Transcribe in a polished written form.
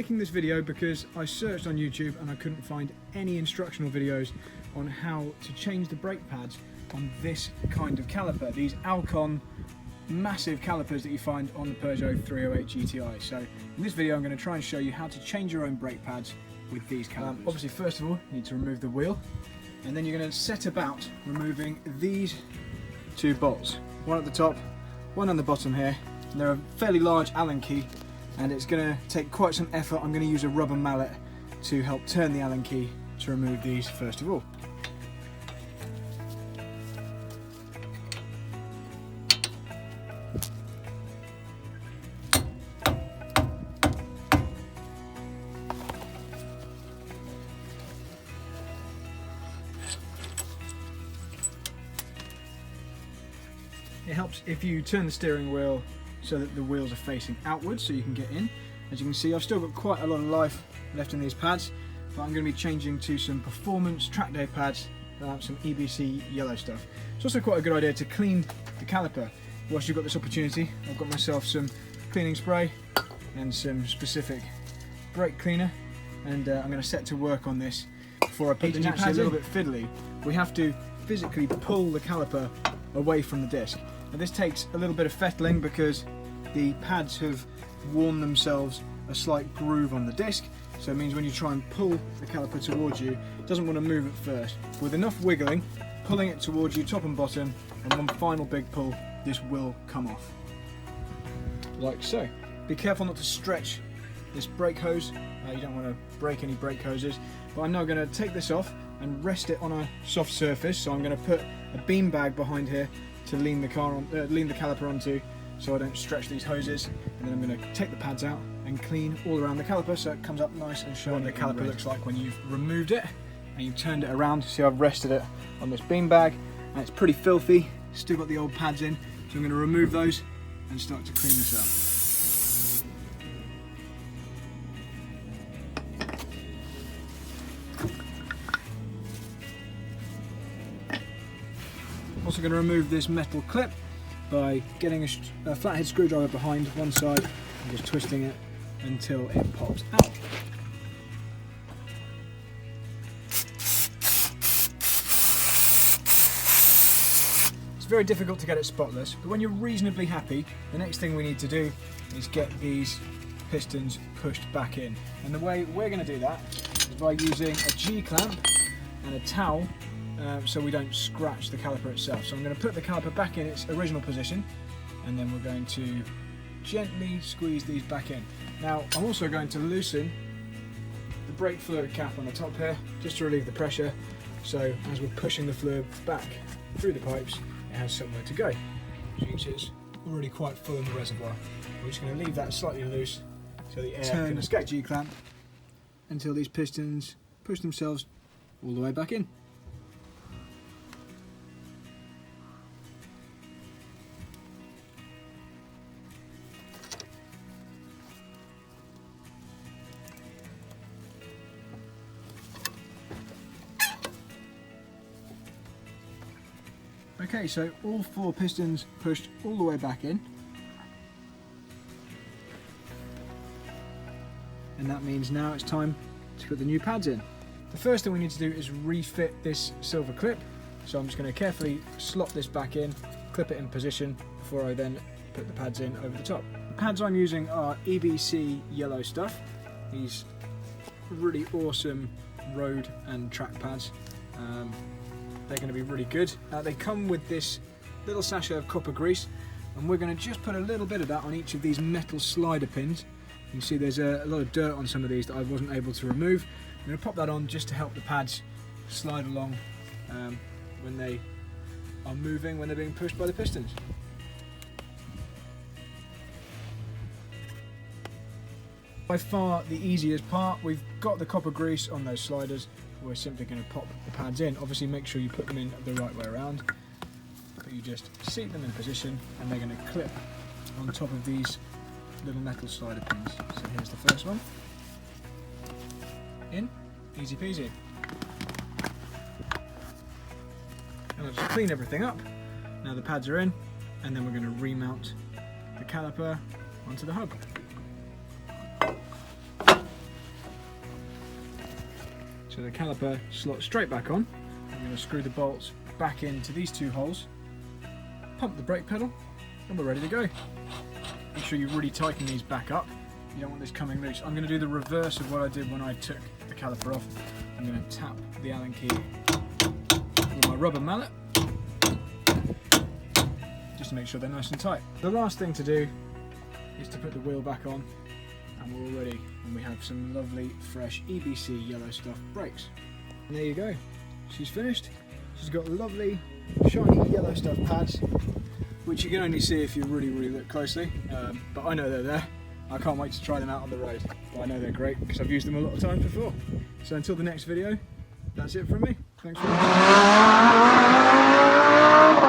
making this video because I searched on YouTube and I couldn't find any instructional videos on how to change the brake pads on this kind of caliper, these Alcon massive calipers that you find on the Peugeot 308 GTI. So in this video I'm going to try and show you how to change your own brake pads with these calipers. Obviously, first of all, you need to remove the wheel, and then you're going to set about removing these two bolts, one at the top, one on the bottom here. And they're a fairly large Allen key, and it's going to take quite some effort. I'm going to use a rubber mallet to help turn the Allen key to remove these first of all. It helps if you turn the steering wheel so that the wheels are facing outwards so you can get in. As you can see, I've still got quite a lot of life left in these pads, but I'm going to be changing to some performance track day pads, some EBC yellow stuff. It's also quite a good idea to clean the caliper. Whilst you've got this opportunity, I've got myself some cleaning spray and some specific brake cleaner, and I'm going to set to work on this before I put the new pads in. It's a little bit fiddly. We have to physically pull the caliper away from the disc. Now this takes a little bit of fettling because the pads have worn themselves a slight groove on the disc, so it means when you try and pull the caliper towards you, it doesn't want to move at first. With enough wiggling, pulling it towards you top and bottom, and one final big pull, this will come off. Like so. Be careful not to stretch this brake hose, you don't want to break any brake hoses, but I'm now going to take this off and rest it on a soft surface. So I'm going to put a bean bag behind here to lean the caliper onto, so I don't stretch these hoses. And then I'm going to take the pads out and clean all around the caliper so it comes up nice and shiny. What the caliper looks like when you've removed it and you've turned it around. See, I've rested it on this bean bag and it's pretty filthy. Still got the old pads in, so I'm going to remove those and start to clean this up. Also going to remove this metal clip by getting a flathead screwdriver behind one side and just twisting it until it pops out. It's very difficult to get it spotless, but when you're reasonably happy, the next thing we need to do is get these pistons pushed back in. And the way we're going to do that is by using a G-clamp and a towel, so we don't scratch the caliper itself. So I'm going to put the caliper back in its original position, and then we're going to gently squeeze these back in. Now I'm also going to loosen the brake fluid cap on the top here, just to relieve the pressure, so as we're pushing the fluid back through the pipes, it has somewhere to go, which is already quite full in the reservoir. We're just going to leave that slightly loose so the air can escape. G-clamp until these pistons push themselves all the way back in. Okay, so all four pistons pushed all the way back in, and that means now it's time to put the new pads in. The first thing we need to do is refit this silver clip, so I'm just going to carefully slot this back in, clip it in position before I then put the pads in over the top. The pads I'm using are EBC yellow stuff, these really awesome road and track pads. They're going to be really good. They come with this little sachet of copper grease, and we're going to just put a little bit of that on each of these metal slider pins. You can see there's a lot of dirt on some of these that I wasn't able to remove. I'm going to pop that on just to help the pads slide along when they are moving, when they're being pushed by the pistons. By far the easiest part, we've got the copper grease on those sliders. We're simply going to pop the pads in. Obviously make sure you put them in the right way around, but you just seat them in position and they're going to clip on top of these little metal slider pins. So here's the first one. In, easy peasy. And I'll just clean everything up. Now the pads are in, and then we're going to remount the caliper onto the hub. So the caliper slots straight back on. I'm going to screw the bolts back into these two holes, pump the brake pedal, and we're ready to go. Make sure you really tighten these back up. You don't want this coming loose. I'm going to do the reverse of what I did when I took the caliper off. I'm going to tap the Allen key with my rubber mallet, just to make sure they're nice and tight. The last thing to do is to put the wheel back on, and we're all ready. And we have some lovely, fresh EBC yellow stuff brakes. And there you go. She's finished. She's got lovely, shiny yellow stuff pads, which you can only see if you really, really look closely. But I know they're there. I can't wait to try them out on the road. But I know they're great because I've used them a lot of times before. So until the next video, that's it from me. Thanks for watching.